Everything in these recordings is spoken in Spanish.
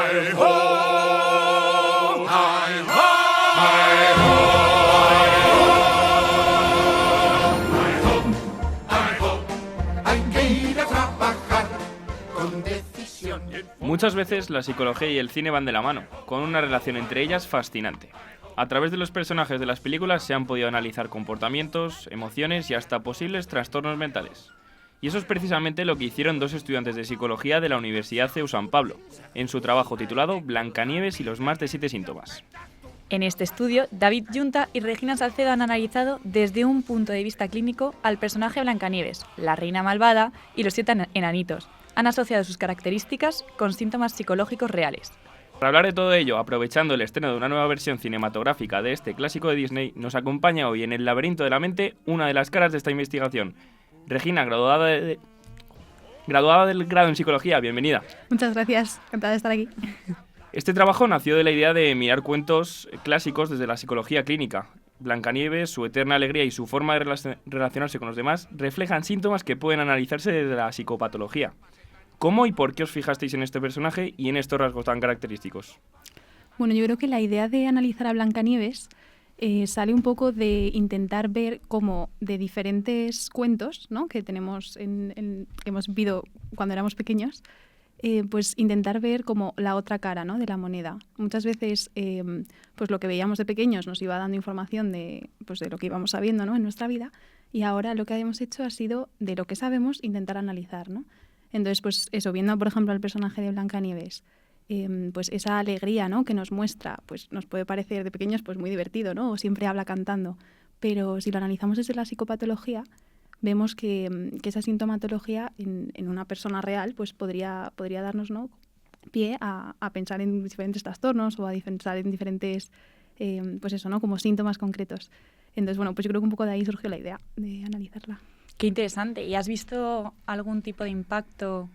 Hi-ho, hi-ho, hi-ho, hi-ho, hay que ir a trabajar con decisión. Muchas veces la psicología y el cine van de la mano, con una relación entre ellas fascinante. A través de los personajes de las películas se han podido analizar comportamientos, emociones y hasta posibles trastornos mentales. Y eso es precisamente lo que hicieron dos estudiantes de psicología de la Universidad CEU San Pablo, en su trabajo titulado Blancanieves y los más de 7 síntomas. En este estudio, David Yunta y Regina Salcedo han analizado desde un punto de vista clínico al personaje Blancanieves, la reina malvada y los 7 enanitos. Han asociado sus características con síntomas psicológicos reales. Para hablar de todo ello, aprovechando el estreno de una nueva versión cinematográfica de este clásico de Disney, nos acompaña hoy en El laberinto de la mente una de las caras de esta investigación. Regina, graduada del grado en psicología, bienvenida. Muchas gracias, encantada de estar aquí. Este trabajo nació de la idea de mirar cuentos clásicos desde la psicología clínica. Blancanieves, su eterna alegría y su forma de relacionarse con los demás reflejan síntomas que pueden analizarse desde la psicopatología. ¿Cómo y por qué os fijasteis en este personaje y en estos rasgos tan característicos? Bueno, yo creo que la idea de analizar a Blancanieves sale un poco de intentar ver cómo de diferentes cuentos, ¿no?, que tenemos que hemos vivido cuando éramos pequeños, pues intentar ver como la otra cara, ¿no?, de la moneda. Muchas veces pues lo que veíamos de pequeños nos iba dando información de lo que íbamos sabiendo, ¿no?, en nuestra vida, y ahora lo que hemos hecho ha sido de lo que sabemos intentar analizar, ¿no? Entonces, pues eso, viendo por ejemplo al personaje de Blancanieves, pues esa alegría, ¿no?, que nos muestra, pues nos puede parecer de pequeños pues muy divertido, ¿no?, o siempre habla cantando, pero si lo analizamos desde la psicopatología, vemos que esa sintomatología en una persona real pues podría darnos, ¿no?, pie a pensar en diferentes trastornos o a pensar en diferentes, pues eso, ¿no?, como síntomas concretos. Entonces, bueno, pues yo creo que un poco de ahí surgió la idea de analizarla. Qué interesante. ¿Y has visto algún tipo de impacto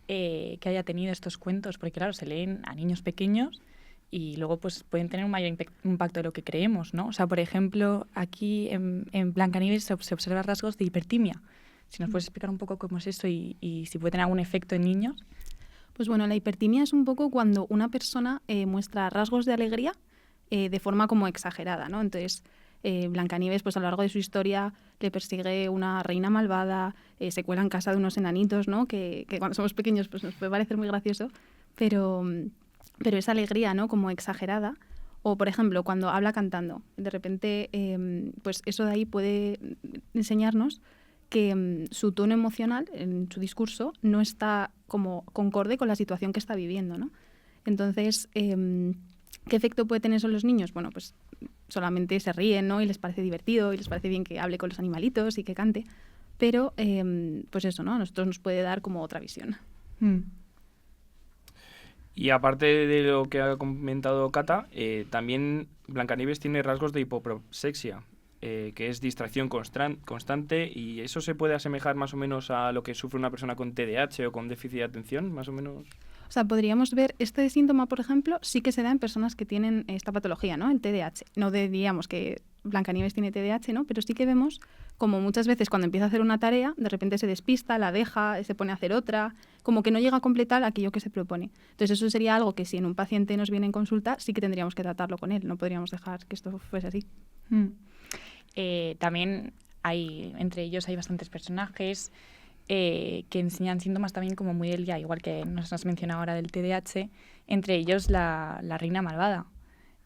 que haya tenido estos cuentos? Porque claro, se leen a niños pequeños y luego pues pueden tener un mayor impacto de lo que creemos, ¿no? O sea, por ejemplo, aquí en Blancanieves se observan rasgos de hipertimia. Si nos puedes explicar un poco cómo es eso y si puede tener algún efecto en niños. Pues bueno, la hipertimia es un poco cuando una persona muestra rasgos de alegría de forma como exagerada, ¿no? Entonces, Blancanieves, pues a lo largo de su historia le persigue una reina malvada, se cuela en casa de unos enanitos, ¿no?, que cuando somos pequeños pues nos puede parecer muy gracioso, pero esa alegría, ¿no?, como exagerada. O, por ejemplo, cuando habla cantando, de repente, pues eso de ahí puede enseñarnos que su tono emocional en su discurso no está como concorde con la situación que está viviendo, ¿no? Entonces, ¿qué efecto puede tener eso en los niños? Bueno, pues solamente se ríen, ¿no?, y les parece divertido y les parece bien que hable con los animalitos y que cante, pero pues eso, ¿no?, a nosotros nos puede dar como otra visión. Y aparte de lo que ha comentado Cata, también Blancanieves tiene rasgos de hipoprosexia, que es distracción constante, y eso se puede asemejar más o menos a lo que sufre una persona con TDAH o con déficit de atención, más o menos. O sea, podríamos ver este síntoma, por ejemplo, sí que se da en personas que tienen esta patología, ¿no?, el TDAH. No diríamos que Blancanieves tiene TDAH, ¿no?, pero sí que vemos como muchas veces cuando empieza a hacer una tarea, de repente se despista, la deja, se pone a hacer otra, como que no llega a completar aquello que se propone. Entonces eso sería algo que si en un paciente nos viene en consulta, sí que tendríamos que tratarlo con él, no podríamos dejar que esto fuese así. También entre ellos hay bastantes personajes que enseñan síntomas también como muy del día, igual que nos has mencionado ahora del TDAH, entre ellos la reina malvada.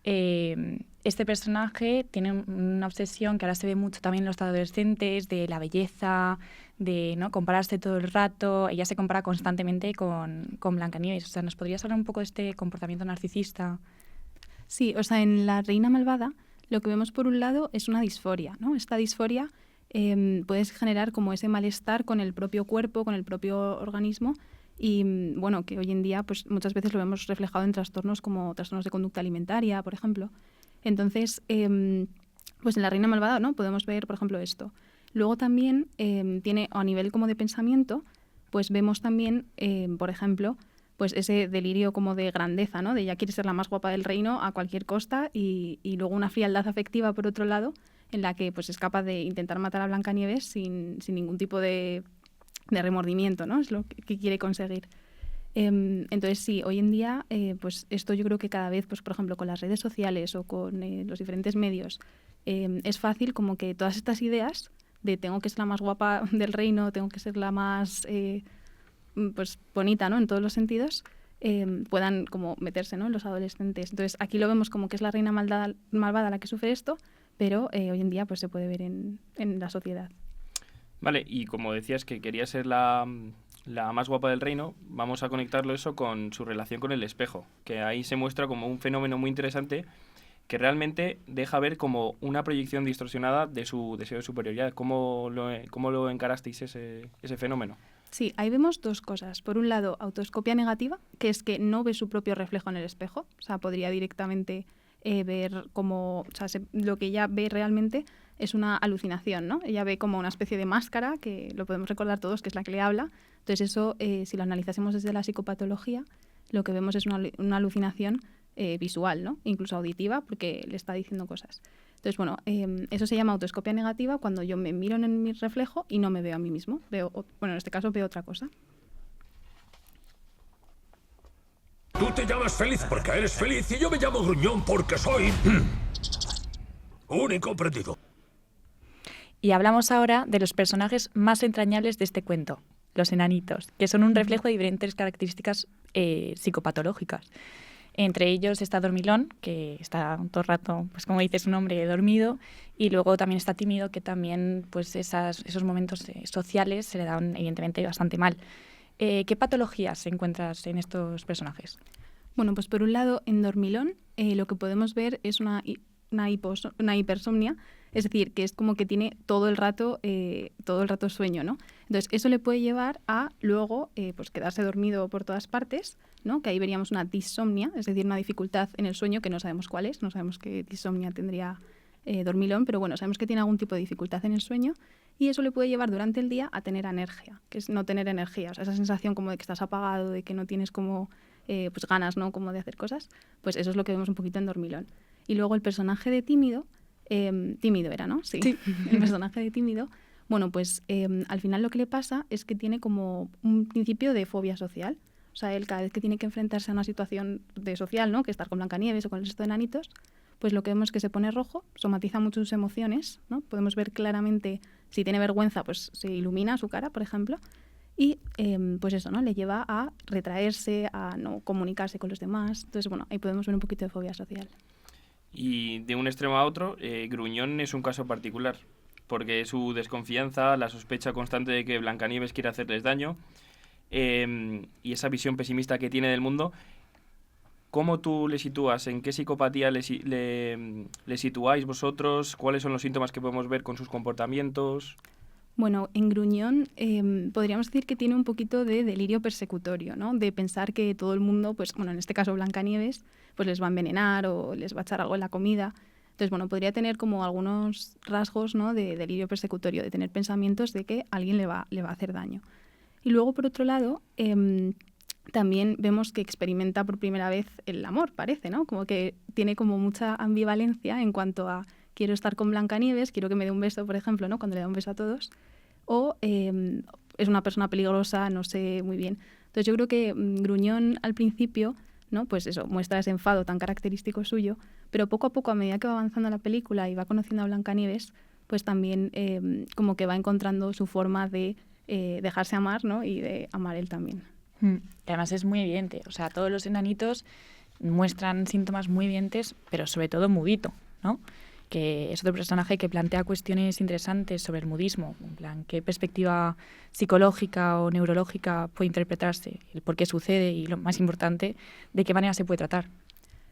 Este personaje tiene una obsesión que ahora se ve mucho también en los adolescentes, de la belleza, de, ¿no?, compararse todo el rato. Ella se compara constantemente con Blancanieves. O sea, ¿nos podrías hablar un poco de este comportamiento narcisista? Sí, o sea, en la reina malvada lo que vemos por un lado es una disforia, ¿no? Esta disforia puede generar como ese malestar con el propio cuerpo, con el propio organismo, y bueno, que hoy en día pues muchas veces lo vemos reflejado en trastornos como trastornos de conducta alimentaria, por ejemplo. Entonces, pues en la reina malvada, ¿no?, podemos ver, por ejemplo, esto. Luego también tiene, a nivel como de pensamiento, pues vemos también, por ejemplo, pues ese delirio como de grandeza, ¿no?, de ella quiere ser la más guapa del reino a cualquier costa, y luego una frialdad afectiva, por otro lado, en la que pues es capaz de intentar matar a Blancanieves sin ningún tipo de remordimiento, ¿no? Es lo que quiere conseguir. Entonces sí, hoy en día pues esto yo creo que cada vez, pues por ejemplo con las redes sociales o con los diferentes medios, es fácil como que todas estas ideas de tengo que ser la más guapa del reino, tengo que ser la más pues bonita, ¿no? En todos los sentidos, puedan como meterse, ¿no? En los adolescentes. Entonces aquí lo vemos como que es la reina malvada la que sufre esto, pero hoy en día pues se puede ver en la sociedad. Vale, y como decías que quería ser la más guapa del reino, vamos a conectarlo eso con su relación con el espejo, que ahí se muestra como un fenómeno muy interesante que realmente deja ver como una proyección distorsionada de su deseo de superioridad. ¿Cómo lo encarasteis ese fenómeno? Sí, ahí vemos dos cosas. Por un lado, autoescopia negativa, que es que no ve su propio reflejo en el espejo. O sea, podría directamente ver como... O sea, lo que ella ve realmente es una alucinación, ¿no? Ella ve como una especie de máscara, que lo podemos recordar todos, que es la que le habla. Entonces eso, si lo analizásemos desde la psicopatología, lo que vemos es una alucinación visual, ¿no? Incluso auditiva, porque le está diciendo cosas. Entonces, bueno, eso se llama autoescopia negativa, cuando yo me miro en mi reflejo y no me veo a mí mismo. En este caso veo otra cosa. Tú te llamas feliz porque eres feliz y yo me llamo gruñón porque soy un incomprendido. Y hablamos ahora de los personajes más entrañables de este cuento, los enanitos, que son un reflejo de diferentes características psicopatológicas. Entre ellos está Dormilón, que está todo el rato, pues como dice su nombre, dormido, y luego también está Tímido, que también pues esos momentos sociales se le dan evidentemente bastante mal. ¿Qué patologías encuentras en estos personajes? Bueno, pues por un lado, en Dormilón lo que podemos ver es una hipersomnia, es decir, que es como que tiene todo el rato sueño, ¿no? Entonces, eso le puede llevar a luego pues quedarse dormido por todas partes, ¿no? Que ahí veríamos una disomnia, es decir, una dificultad en el sueño que no sabemos cuál es, no sabemos qué disomnia tendría Dormilón, pero bueno, sabemos que tiene algún tipo de dificultad en el sueño y eso le puede llevar durante el día a tener anergia, que es no tener energía, o sea, esa sensación como de que estás apagado, de que no tienes como pues ganas, ¿no? Como de hacer cosas, pues eso es lo que vemos un poquito en Dormilón. Y luego el personaje de Tímido, Tímido era, ¿no? Sí. El personaje de Tímido, bueno, pues al final lo que le pasa es que tiene como un principio de fobia social. O sea, él cada vez que tiene que enfrentarse a una situación social, ¿no? Que estar con Blancanieves o con el resto de enanitos, pues lo que vemos es que se pone rojo, somatiza mucho sus emociones, ¿no? Podemos ver claramente, si tiene vergüenza, pues se ilumina su cara, por ejemplo, y pues eso, ¿no? Le lleva a retraerse, a no comunicarse con los demás. Entonces, bueno, ahí podemos ver un poquito de fobia social. Y de un extremo a otro, Gruñón es un caso particular, porque su desconfianza, la sospecha constante de que Blancanieves quiere hacerles daño, y esa visión pesimista que tiene del mundo, ¿cómo tú le sitúas? ¿En qué psicopatía le situáis vosotros? ¿Cuáles son los síntomas que podemos ver con sus comportamientos? Bueno, en Gruñón podríamos decir que tiene un poquito de delirio persecutorio, ¿no? De pensar que todo el mundo, pues bueno, en este caso Blancanieves, pues les va a envenenar o les va a echar algo en la comida. Entonces, bueno, podría tener como algunos rasgos, ¿no? De delirio persecutorio, de tener pensamientos de que alguien le va a hacer daño. Y luego, por otro lado, también vemos que experimenta por primera vez el amor, parece, ¿no? Como que tiene como mucha ambivalencia en cuanto a quiero estar con Blancanieves, quiero que me dé un beso, por ejemplo, ¿no? Cuando le da un beso a todos. O es una persona peligrosa, no sé muy bien. Entonces yo creo que Gruñón al principio, ¿no? Pues eso, muestra ese enfado tan característico suyo, pero poco a poco, a medida que va avanzando la película y va conociendo a Blancanieves, pues también como que va encontrando su forma de dejarse amar, ¿no? Y de amar él también. Y además es muy evidente, o sea, todos los enanitos muestran síntomas muy evidentes, pero sobre todo Mudito, ¿no? Que es otro personaje que plantea cuestiones interesantes sobre el mudismo, en plan, qué perspectiva psicológica o neurológica puede interpretarse, el por qué sucede y, lo más importante, de qué manera se puede tratar.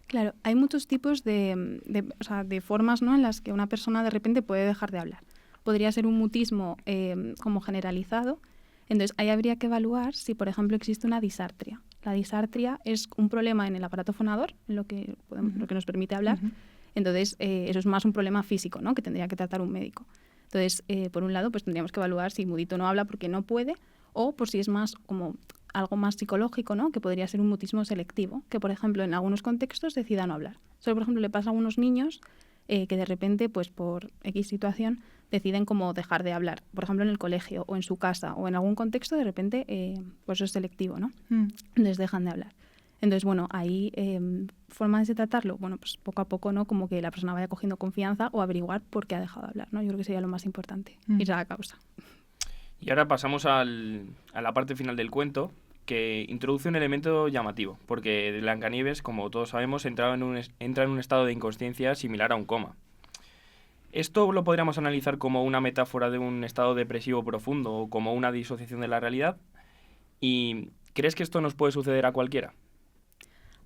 Claro, hay muchos tipos de formas, ¿no? En las que una persona de repente puede dejar de hablar. Podría ser un mutismo como generalizado. Entonces, ahí habría que evaluar si, por ejemplo, existe una disartria. La disartria es un problema en el aparato fonador, en lo que nos permite hablar. Entonces, eso es más un problema físico, ¿no? Que tendría que tratar un médico. Entonces, por un lado, pues tendríamos que evaluar si Mudito no habla porque no puede o por si es más como algo más psicológico, ¿no? Que podría ser un mutismo selectivo, que, por ejemplo, en algunos contextos decida no hablar. Solo, por ejemplo, le pasa a algunos niños que de repente, pues por X situación, deciden como dejar de hablar, por ejemplo en el colegio o en su casa o en algún contexto, de repente pues eso es selectivo, ¿no? Entonces dejan de hablar. Entonces, bueno, ahí formas de tratarlo, bueno, pues poco a poco, ¿no? Como que la persona vaya cogiendo confianza o averiguar por qué ha dejado de hablar, ¿no? Yo creo que sería lo más importante, ir a la causa. Y ahora pasamos a la parte final del cuento, que introduce un elemento llamativo, porque Blancanieves, como todos sabemos, entra en un estado de inconsciencia similar a un coma. ¿Esto lo podríamos analizar como una metáfora de un estado depresivo profundo o como una disociación de la realidad? ¿Y crees que esto nos puede suceder a cualquiera?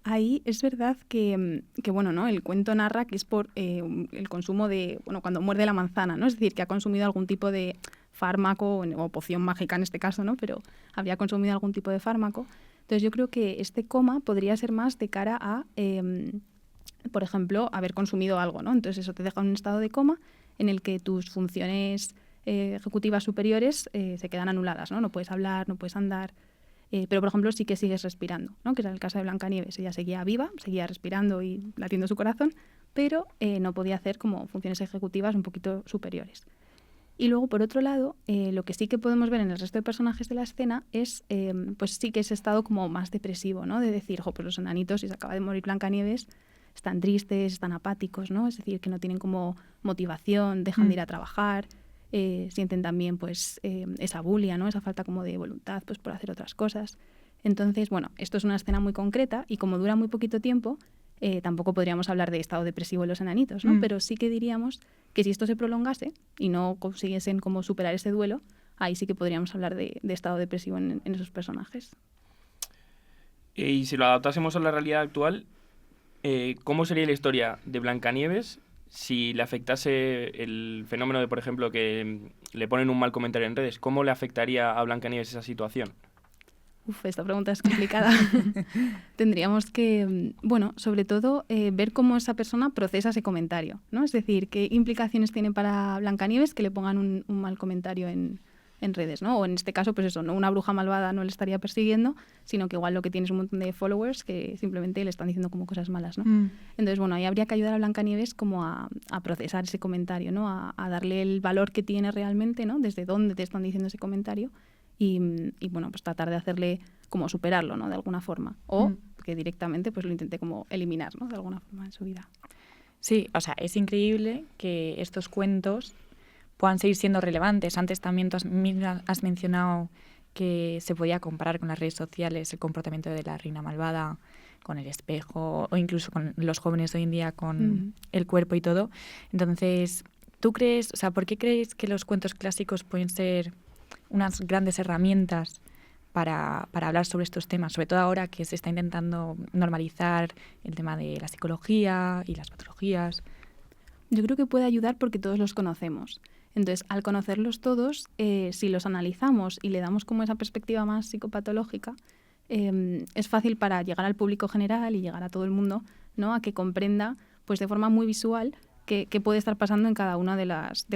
Ahí es verdad que bueno, ¿no? El cuento narra que es por el consumo de, bueno, cuando muerde la manzana, ¿no? Es decir, que ha consumido algún tipo de fármaco o poción mágica en este caso, ¿no? Pero habría consumido algún tipo de fármaco. Entonces yo creo que este coma podría ser más de cara a, por ejemplo, haber consumido algo, ¿no? Entonces eso te deja en un estado de coma en el que tus funciones ejecutivas superiores se quedan anuladas, ¿no? No puedes hablar, no puedes andar. Pero, por ejemplo, sí que sigues respirando, ¿no? Que era el caso de Blancanieves. Ella seguía viva, seguía respirando y latiendo su corazón, pero no podía hacer como funciones ejecutivas un poquito superiores. Y luego, por otro lado, lo que sí que podemos ver en el resto de personajes de la escena es, pues sí que ese estado como más depresivo, ¿no? De decir, pues los enanitos, si se acaba de morir Blancanieves, están tristes, están apáticos, ¿no? Es decir, que no tienen como motivación, dejan de ir a trabajar. Sienten también pues esa bulia, ¿no? Esa falta como de voluntad pues por hacer otras cosas. Entonces, bueno, esto es una escena muy concreta y como dura muy poquito tiempo, tampoco podríamos hablar de estado depresivo en los enanitos, ¿no? Pero sí que diríamos que si esto se prolongase y no consiguiesen como superar ese duelo, ahí sí que podríamos hablar de estado depresivo en esos personajes. Y si lo adaptásemos a la realidad actual, ¿cómo sería la historia de Blancanieves si le afectase el fenómeno de, por ejemplo, que le ponen un mal comentario en redes? ¿Cómo le afectaría a Blancanieves esa situación? Esta pregunta es complicada. Tendríamos que, bueno, sobre todo ver cómo esa persona procesa ese comentario, ¿no? Es decir, qué implicaciones tiene para Blancanieves que le pongan un mal comentario en redes, ¿no? O en este caso, pues eso, no, una bruja malvada no le estaría persiguiendo, sino que igual lo que tiene es un montón de followers que simplemente le están diciendo como cosas malas, ¿no? Entonces, bueno, ahí habría que ayudar a Blancanieves como a procesar ese comentario, ¿no? A darle el valor que tiene realmente, ¿no? Desde dónde te están diciendo ese comentario y bueno, pues tratar de hacerle como superarlo, ¿no? De alguna forma. O que directamente pues lo intente como eliminar, ¿no? De alguna forma en su vida. Sí, o sea, es increíble que estos cuentos puedan seguir siendo relevantes. Antes también tú has mencionado que se podía comparar con las redes sociales el comportamiento de la reina malvada, con el espejo o incluso con los jóvenes hoy en día con el cuerpo y todo. Entonces, ¿tú crees, o sea, por qué crees que los cuentos clásicos pueden ser unas grandes herramientas para hablar sobre estos temas? Sobre todo ahora que se está intentando normalizar el tema de la psicología y las patologías. Yo creo que puede ayudar porque todos los conocemos. Entonces, al conocerlos todos, si los analizamos y le damos como esa perspectiva más psicopatológica, es fácil para llegar al público general y llegar a todo el mundo, ¿no? A que comprenda pues de forma muy visual qué puede estar pasando en cada uno de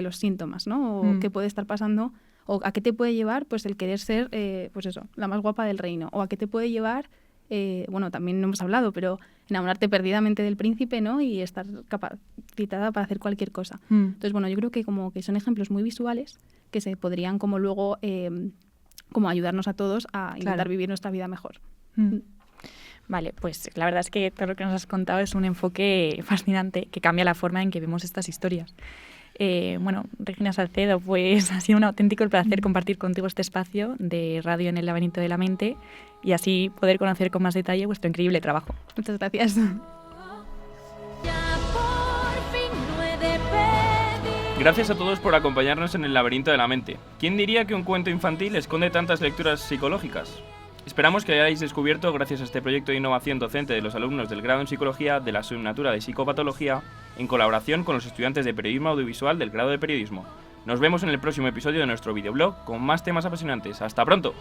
los síntomas, ¿no? O qué puede estar pasando, o a qué te puede llevar pues el querer ser, pues eso, la más guapa del reino, o a qué te puede llevar, bueno, también no hemos hablado, pero enamorarte perdidamente del príncipe, ¿no? Y estar capacitada para hacer cualquier cosa. Entonces, bueno, yo creo que como que son ejemplos muy visuales que se podrían como luego como ayudarnos a todos a intentar vivir nuestra vida mejor. Vale, pues la verdad es que todo lo que nos has contado es un enfoque fascinante que cambia la forma en que vemos estas historias. Bueno, Regina Salcedo, pues ha sido un auténtico placer compartir contigo este espacio de Radio en el Laberinto de la Mente y así poder conocer con más detalle vuestro increíble trabajo. Muchas gracias. Gracias a todos por acompañarnos en el Laberinto de la Mente. ¿Quién diría que un cuento infantil esconde tantas lecturas psicológicas? Esperamos que hayáis descubierto, gracias a este proyecto de innovación docente de los alumnos del grado en Psicología de la asignatura de Psicopatología, en colaboración con los estudiantes de Periodismo Audiovisual del grado de Periodismo. Nos vemos en el próximo episodio de nuestro videoblog con más temas apasionantes. ¡Hasta pronto!